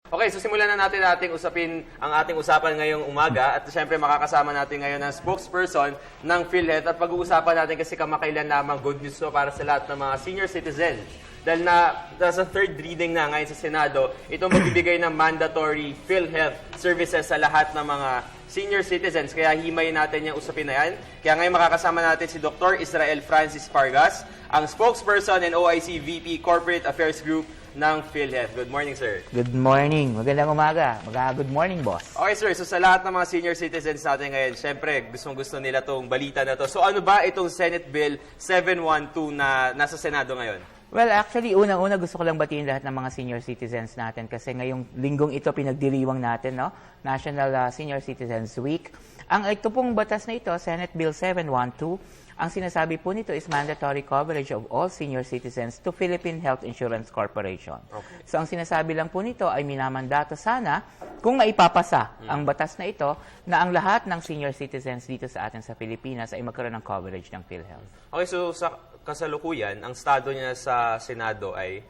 Okay, so simulan na natin usapin ang ating usapan ngayong umaga at syempre makakasama natin ngayon ang spokesperson ng PhilHealth at pag-uusapan natin kasi kamakailan lamang good news to para sa lahat ng mga senior citizens. Dahil nasa third reading na ngayon sa Senado, ito magbibigay ng mandatory PhilHealth services sa lahat ng mga senior citizens. Kaya himayin natin yung usapin na yan. Kaya ngayon makakasama natin si Dr. Israel Francis Pargas, ang spokesperson and OIC VP Corporate Affairs Group ng PhilHealth. Good morning, sir. Good morning. Magandang umaga. Good morning, boss. Okay, sir. So sa lahat ng mga senior citizens natin ngayon, syempre, gustong-gusto nila itong balita na to. So ano ba itong Senate Bill 712 na nasa Senado ngayon? Well, actually, unang-una gusto ko lang batiin lahat ng mga senior citizens natin kasi ngayong linggong ito pinagdiriwang natin, no? National Senior Citizens Week. Ito pong batas na ito, Senate Bill 712, ang sinasabi po nito is mandatory coverage of all senior citizens to Philippine Health Insurance Corporation. Okay. So ang sinasabi lang po nito ay minamandato sana kung maipapasa ang batas na ito na ang lahat ng senior citizens dito sa atin sa Pilipinas ay magkaroon ng coverage ng PhilHealth. Okay, so sa kasalukuyan, ang estado niya sa Senado ay?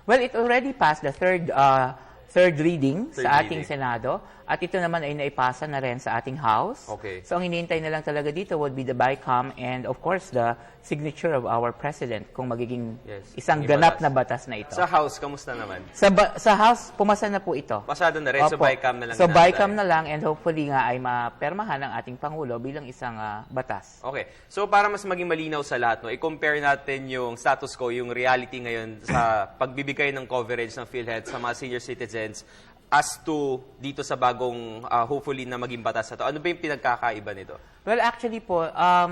Well, it already passed the third reading sa ating Senado at ito naman ay naipasa na rin sa ating House. Okay. So ang hinihintay na lang talaga dito would be the BICAM and of course the signature of our President kung magiging isang ganap na batas na ito. Sa House, kamusta naman? Sa House, pumasa na po ito. Pasado na rin, so BICAM na lang. So BICAM na lang and hopefully nga ay mapermahan ng ating Pangulo bilang isang batas. Okay. So para mas maging malinaw sa lahat, no, i-compare natin yung status quo, yung reality ngayon sa pagbibigay ng coverage ng PhilHealth sa mga senior citizens as to dito sa bagong hopefully na maging batas na to. Ano ba yung pinagkakaiba nito? Well, actually po,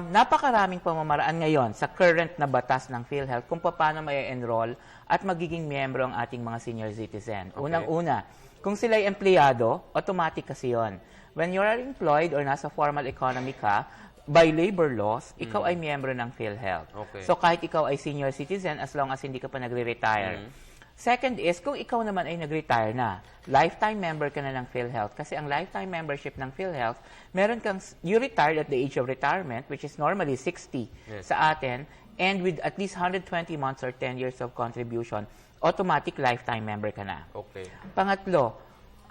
napakaraming pamamaraan ngayon sa current na batas ng PhilHealth kung paano may enroll at magiging miyembro ang ating mga senior citizen. Okay. Unang-una, kung sila'y empleyado, automatic kasi yun. When you are employed or nasa formal economy ka, by labor laws, ikaw ay miyembro ng PhilHealth. Okay. So kahit ikaw ay senior citizen, as long as hindi ka pa nagre-retire. Second is, kung ikaw naman ay nag-retire na, lifetime member ka na ng PhilHealth. Kasi ang lifetime membership ng PhilHealth, you retired at the age of retirement, which is normally 60 sa atin, and with at least 120 months or 10 years of contribution, automatic lifetime member ka na. Okay. Pangatlo,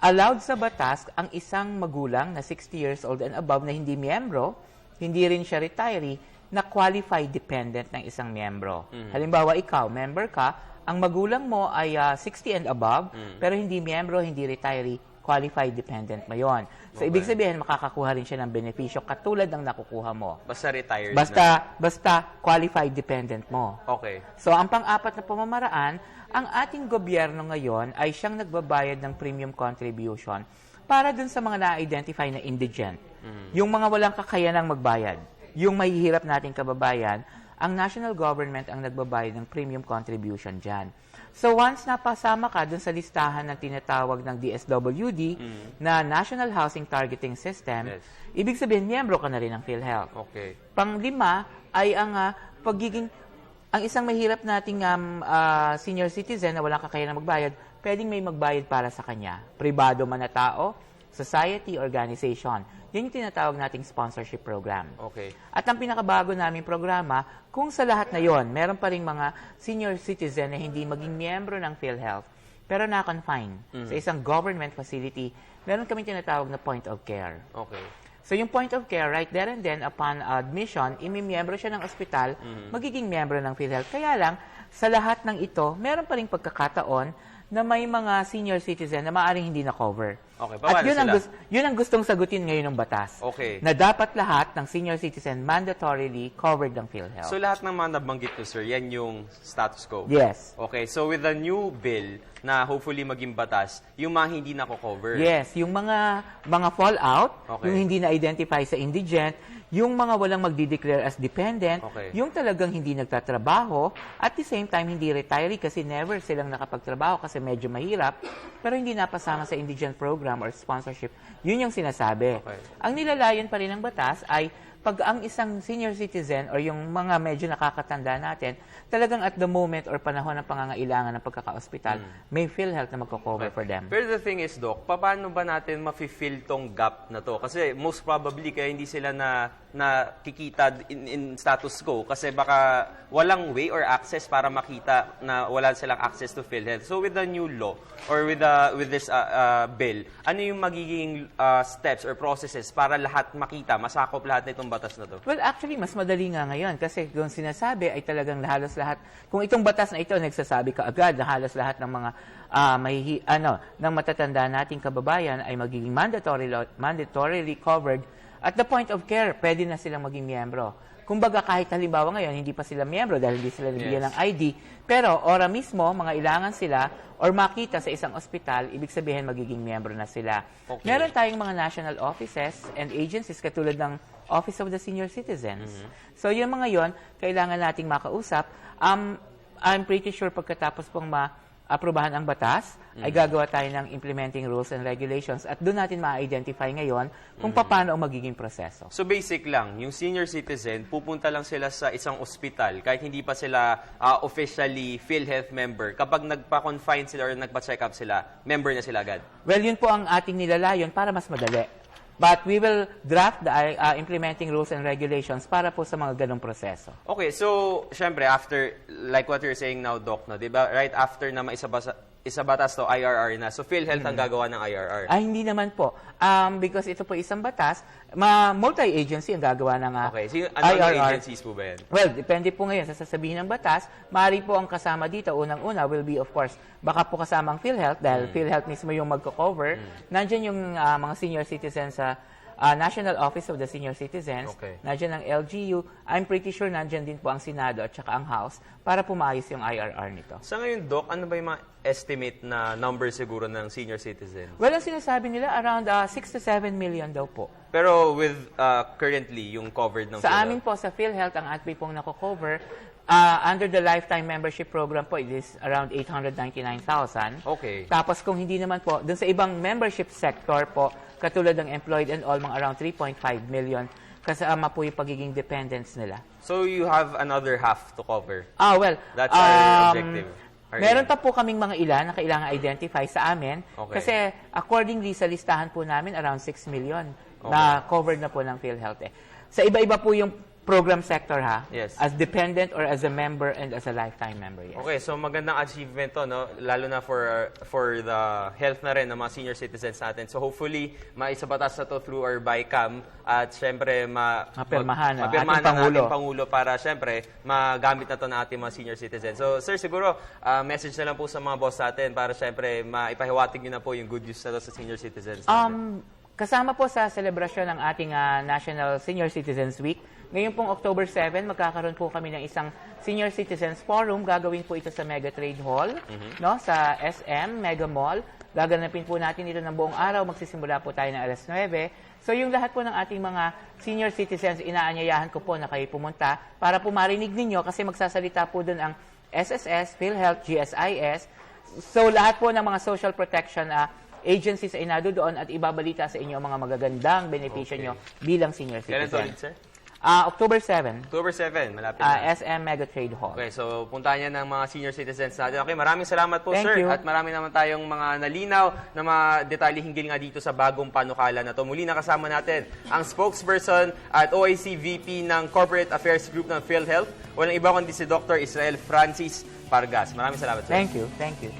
allowed sa batas ang isang magulang na 60 years old and above na hindi miyembro, hindi rin siya retiree, na qualified dependent ng isang miyembro. Halimbawa, ikaw, member ka, ang magulang mo ay 60 and above, pero hindi miyembro, hindi retiree, qualified dependent mo yon. So, ibig sabihin, makakakuha rin siya ng benepisyo katulad ng nakukuha mo. Basta retired Basta qualified dependent mo. Okay. So, ang pang-apat na pamamaraan, ang ating gobyerno ngayon ay siyang nagbabayad ng premium contribution para dun sa mga na-identify na indigent. Yung mga walang kakayanang magbayad. Yung mahihirap nating kababayan, ang national government ang nagbabayad ng premium contribution dyan. So once napasama ka dun sa listahan ng tinatawag ng DSWD na National Housing Targeting System, ibig sabihin, miyembro ka na rin ng PhilHealth. Okay. Panglima ay ang isang mahirap nating senior citizen na walang kakayanang magbayad, pwedeng may magbayad para sa kanya. Pribado man na tao, society, organization. Yan yung tinatawag nating sponsorship program. Okay. At ang pinakabago naming programa, kung sa lahat na yon, meron pa rin mga senior citizen na hindi maging miyembro ng PhilHealth, pero na-confine sa isang government facility, meron kami tinatawag na point of care. Okay. So yung point of care, right there and then, upon admission, imimiyembro siya ng ospital, magiging miyembro ng PhilHealth. Kaya lang, sa lahat ng ito, meron pa rin pagkakataon na may mga senior citizen na maaaring hindi na-cover. Okay, at yun ang gustong sagutin ngayon ng batas. Okay. Na dapat lahat ng senior citizen mandatorily covered ng PhilHealth. So lahat ng mga nabanggit ko, sir, yan yung status quo? Yes. Okay, so with the new bill na hopefully maging batas, yung mga hindi nako-cover? Yes, yung mga fallout, yung hindi na-identify sa indigent, yung mga walang magdi-declare as dependent, yung talagang hindi nagtatrabaho, at the same time hindi retiree kasi never silang nakapagtrabaho kasi medyo mahirap, pero hindi napasama sa indigent program or sponsorship, yun yung sinasabi. Ang nilalayon pa rin ng batas ay pag ang isang senior citizen or yung mga medyo nakakatanda natin, talagang at the moment or panahon ng pangangailangan ng pagkaka-ospital, may PhilHealth na magko-cover for them. Pero the thing is, Doc, paano ba natin mafe-fill tong gap na to? Kasi most probably kaya hindi sila nakikita in status quo kasi baka walang way or access para makita na wala silang access to PhilHealth. So with the new law or with this bill, ano yung magiging steps or processes para lahat makita, masakop lahat na itong batas na to? Well, actually, mas madali nga ngayon kasi kung sinasabi ay talagang halos lahat, kung itong batas na ito nagsasabi ka agad na halos lahat ng mga ng matatanda nating kababayan ay magiging mandatorily covered at the point of care, pwede na silang maging miyembro. Kumbaga kahit halimbawa ngayon, hindi pa sila miyembro dahil hindi sila nabigyan ng ID, pero ora mismo, mga ilangan sila or makita sa isang ospital, ibig sabihin magiging miyembro na sila. Okay. Meron tayong mga national offices and agencies katulad ng Office of the Senior Citizens. So yung mga yon, kailangan nating makausap. I'm pretty sure pagkatapos pong aprubahan ang batas, ay gagawa tayo ng implementing rules and regulations at doon natin ma-identify ngayon kung paano ang magiging proseso. So basic lang, yung senior citizen, pupunta lang sila sa isang ospital kahit hindi pa sila officially PhilHealth member. Kapag nagpa-confine sila or nagpa-check up sila, member na sila agad. Well, yun po ang ating nilalayon para mas madali. But we will draft the implementing rules and regulations para po sa mga ganong proseso. Okay, so, syempre, after, like what you're saying now, Doc, no, di ba? Right after na isabatas to, IRR na. So, PhilHealth ang gagawa ng IRR. Ay, hindi naman po. Because ito po isang batas, multi-agency ang gagawa ng Okay, so, IRR. ano agencies po ba yan? Well, depende po ngayon sa sasabihin ng batas. Maaari po ang kasama dito, unang-una will be, of course, baka po kasama ang PhilHealth dahil PhilHealth mismo yung magko-cover. Nandyan yung mga senior citizens sa National Office of the Senior Citizens. Okay. Nandyan ang LGU. I'm pretty sure nandyan din po ang Senado at saka ang House para pumayos yung IRR nito. Sa ngayon, Doc, ano ba yung mga estimate na number siguro ng senior citizen? Well, ang sinasabi nila, around 6 to 7 million daw po. Pero with currently, yung covered ng Sa PhilHealth? amin po, sa PhilHealth, ang atin pong nako-cover, under the lifetime membership program po, it is around 899,000. Okay. Tapos kung hindi naman po, dun sa ibang membership sector po, katulad ng employed and all, mga around 3.5 million, kasama po yung pagiging dependents nila. So you have another half to cover. Well, That's our objective. Meron pa po kaming mga ilan na kailangan identify sa amin. Okay. Kasi accordingly sa listahan po namin, around 6 million na covered na po ng PhilHealth. Sa iba-iba po yung program sector ha, Yes. as dependent or as a member and as a lifetime member. Yes. Okay, so magandang achievement to, no? Lalo na for the health na rin ng mga senior citizens natin. So hopefully, maisabatas na to through our BICAM at syempre Mapirmahan ang mapirmahan ating ng Pangulo. ating Pangulo para syempre magamit na to ng ating mga senior citizens. So sir, siguro message na lang po sa mga boss natin para syempre maipahiwatig nyo na po yung good news na to sa senior citizens natin. Kasama po sa selebrasyon ng ating National Senior Citizens Week, ngayon pong October 7, magkakaroon po kami ng isang Senior Citizens Forum. Gagawin po ito sa Mega Trade Hall, no, sa SM, Mega Mall. Gaganapin po natin ito ng buong araw. Magsisimula po tayo ng alas 9. So yung lahat po ng ating mga senior citizens, inaanyayahan ko po na kayo pumunta para po marinig ninyo kasi magsasalita po doon ang SSS, PhilHealth, GSIS. So lahat po ng mga social protection agencies ay doon at ibabalita sa inyo ang mga magagandang benepisyo nyo bilang senior Kailan to citizen. ulit, sir? October 7, October 7, malapit na. SM Mega Trade Hall. Okay, so puntahan yan ng mga senior citizens natin. Okay, maraming salamat po, Thank sir. you. At marami naman tayong mga nalinaw na mga detalye hinggil nga dito sa bagong panukala na to. Muli nakasama natin ang spokesperson at OIC VP ng Corporate Affairs Group ng PhilHealth. Walang iba kundi si Dr. Israel Francis Pargas. Maraming salamat, sir. Thank you. Thank you.